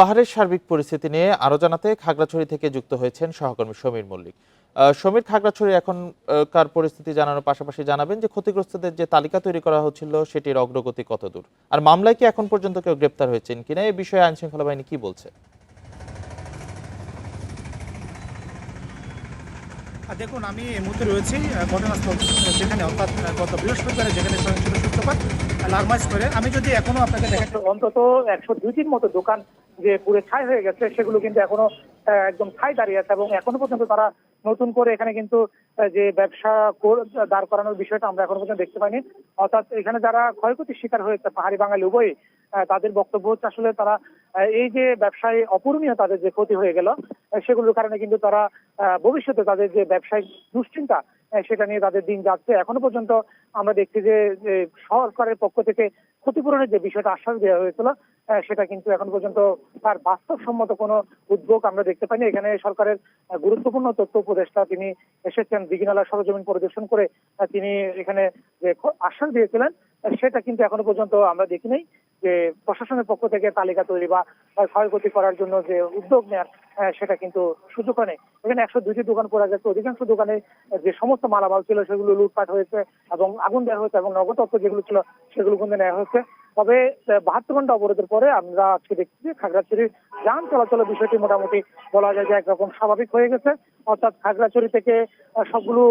পাহাড়ের সার্বিক পরিস্থিতি নিয়ে আরো জানাতে খাগড়াছড়ি থেকে যুক্ত হয়েছেন সহকর্মী সমীর মল্লিক। সমীর, খাগড়াছড়ি এখনকার পরিস্থিতি জানানোর পাশাপাশি জানাবেন যে ক্ষতিগ্রস্তদের যে তালিকা তৈরি করা হচ্ছিল সেটির অগ্রগতি কতদূর, আর মামলায় কি এখন পর্যন্ত কেউ গ্রেপ্তার হয়েছেন কিনা এই বিষয়ে আইন শৃঙ্খলা বাহিনী কি বলছে? দেখুন, আমি এই মুহূর্তে রয়েছি ঘটনাস্থল যেখানে, অর্থাৎ গত বৃহস্পতিবারে যেখানে সহিংসতা সূত্রপাত লারমাইজ করে। আমি যদি এখনো আপনাকে দেখাচ্ছি, অন্তত 102টির মতো দোকান যে পুরো ছাই হয়ে গেছে, সেগুলো কিন্তু এখনো একদম ছাই দাঁড়িয়ে আছে এবং এখনো পর্যন্ত তারা নতুন করে এখানে কিন্তু যে ব্যবসা দাঁড় করানোর বিষয়টা আমরা এখনো পর্যন্ত দেখতে পাইনি। অর্থাৎ এখানে যারা ক্ষয়ক্ষতির শিকার হয়েছে পাহাড়ি বাঙালি উভয়ই, তাদের বক্তব্য হচ্ছে আসলে তারা এই যে ব্যবসায় অপূরণীয় তাদের যে ক্ষতি হয়ে গেল, সেগুলোর কারণে কিন্তু তারা ভবিষ্যতে তাদের যে ব্যবসায়িক দুশ্চিন্তা, সেটা নিয়ে তাদের দিন যাচ্ছে। এখনো পর্যন্ত আমরা দেখছি যে সরকারের পক্ষ থেকে ক্ষতিপূরণের যে বিষয়টা আশ্বাস দেওয়া হয়েছিল, সেটা কিন্তু এখন পর্যন্ত তার বাস্তবসম্মত কোনো উদ্যোগ আমরা দেখতে পাইনি। এখানে সরকারের গুরুত্বপূর্ণ তথ্য উপদেষ্টা তিনি এসেছেন, দিঘিনালা সরজমিন পরিদর্শন করে তিনি এখানে যে আশ্বাস দিয়েছিলেন, সেটা কিন্তু এখনো পর্যন্ত আমরা দেখি নাই যে প্রশাসনের পক্ষ থেকে তালিকা তৈরি বা ক্ষয়ক্ষতি করার জন্য যে উদ্যোগ নেওয়ার, সেটা কিন্তু সুযোগ নেই। এখানে 102টি দোকান পড়া গেছে, অধিকাংশ দোকানে যে সমস্ত মালামাল ছিল সেগুলো লুটপাট হয়েছে এবং আগুন দেওয়া হয়েছে এবং নগদ অর্থ যেগুলো ছিল সেগুলো কিন্তু নেওয়া হয়েছে। তবে 72 ঘন্টা অবরোধের পরে আমরা আজকে দেখছি যে খাগড়াছড়ির যান চলাচলের বিষয়টি মোটামুটি বলা যায় যে একরকম স্বাভাবিক হয়ে গেছে। অর্থাৎ খাগড়াছড়ি থেকে সবগুলো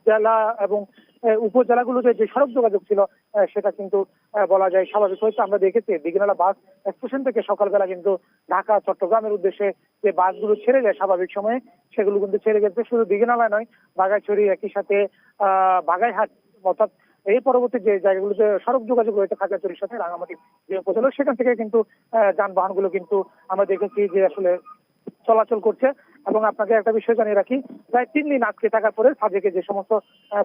জেলা এবং উপজেলাগুলোতে যে সড়ক যোগাযোগ ছিল, সেটা কিন্তু বলা যায় স্বাভাবিক হয়েছে। আমরা দেখেছি দিঘিনালা বাস স্টেশন থেকে সকালবেলা কিন্তু ঢাকা চট্টগ্রামের উদ্দেশ্যে যে বাসগুলো ছেড়ে যায় স্বাভাবিক সময়ে, সেগুলো কিন্তু ছেড়ে গেছে। শুধু দিঘিনালায় নয়, বাগাইছড়ি, একই সাথে বাগাইহাট, অর্থাৎ এই পরবর্তী যে জায়গাগুলোতে সড়ক যোগাযোগ রয়েছে খাগড়াছড়ির সাথে রাঙামাটি যে উপজেলা, সেখান থেকে কিন্তু যানবাহনগুলো কিন্তু আমরা দেখেছি যে আসলে চলাচল করছে। এবং আপনাকে একটা বিষয় জানিয়ে রাখি, প্রায় 3 দিন আটকে থাকার পরে সাজেকে যে সমস্ত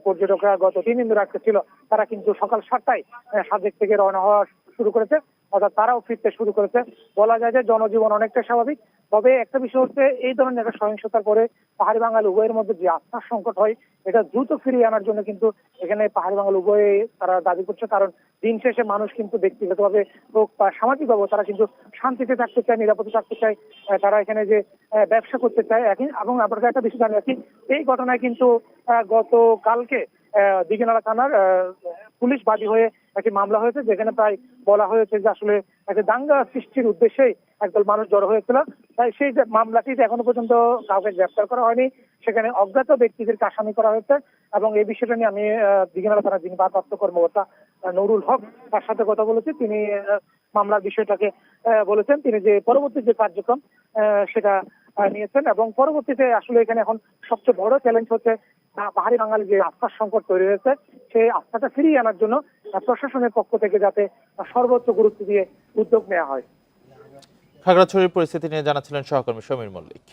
পর্যটকরা গত 3 দিন ধরে আটকে ছিল, তারা কিন্তু সকাল 7টায় সাজেক থেকে রওনা হওয়া শুরু করেছে, অর্থাৎ তারাও ফিরতে শুরু করেছে। বলা যায় যে জনজীবন অনেকটা স্বাভাবিক। তবে একটা বিষয় হচ্ছে, এই ধরনের একটা সহিংসতার পরে পাহাড়ি বাঙালি উভয়ের মধ্যে যে আস্থার সংকট হয়, এটা দ্রুত ফিরিয়ে আনার জন্য কিন্তু এখানে পাহাড়ি বাঙালি উভয়ে তারা দাবি করছে। কারণ দিন শেষে মানুষ কিন্তু ব্যক্তিগতভাবে হোক বা সামাজিকভাবে তারা কিন্তু শান্তিতে থাকতে চায়, নিরাপদে থাকতে চায়, তারা এখানে যে ব্যবসা করতে চায়। এবং আপনাদের একটা বিষয় জানিয়ে রাখি, এই ঘটনায় কিন্তু গতকালকে দিঘিনালা থানার পুলিশ বাদী হয়ে একটি মামলা হয়েছে, যেখানে প্রায় বলা হয়েছে যে আসলে একটা দাঙ্গা সৃষ্টির উদ্দেশ্যেই একদল মানুষ জড়ো হয়েছিল। তাই সেই যে মামলাটিতে এখনো পর্যন্ত কাউকে গ্রেফতার করা হয়নি, সেখানে অজ্ঞাত ব্যক্তিদেরকে আসামি করা হয়েছে। এবং এই বিষয়টা নিয়ে আমি দিঘিনালা থানার যিনি ভারপ্রাপ্ত কর্মকর্তা নুরুল হক, তার সাথে কথা বলেছি। তিনি মামলার বিষয়টাকে বলেছেন, তিনি যে পরবর্তী যে কার্যক্রম সেটা নিয়েছেন। এবং পরবর্তীতে আসলে এখানে এখন সবচেয়ে বড় চ্যালেঞ্জ হচ্ছে পাহাড়ি বাঙালি যে আস্থার সংকট তৈরি হয়েছে, সেই আস্থাটা ফিরিয়ে আনার জন্য প্রশাসনের পক্ষ থেকে যাতে সর্বোচ্চ গুরুত্ব দিয়ে উদ্যোগ নেওয়া হয়। খাগড়াছড়ির পরিস্থিতি নিয়ে জানাচ্ছিলেন সহকর্মী সমীর মল্লিক।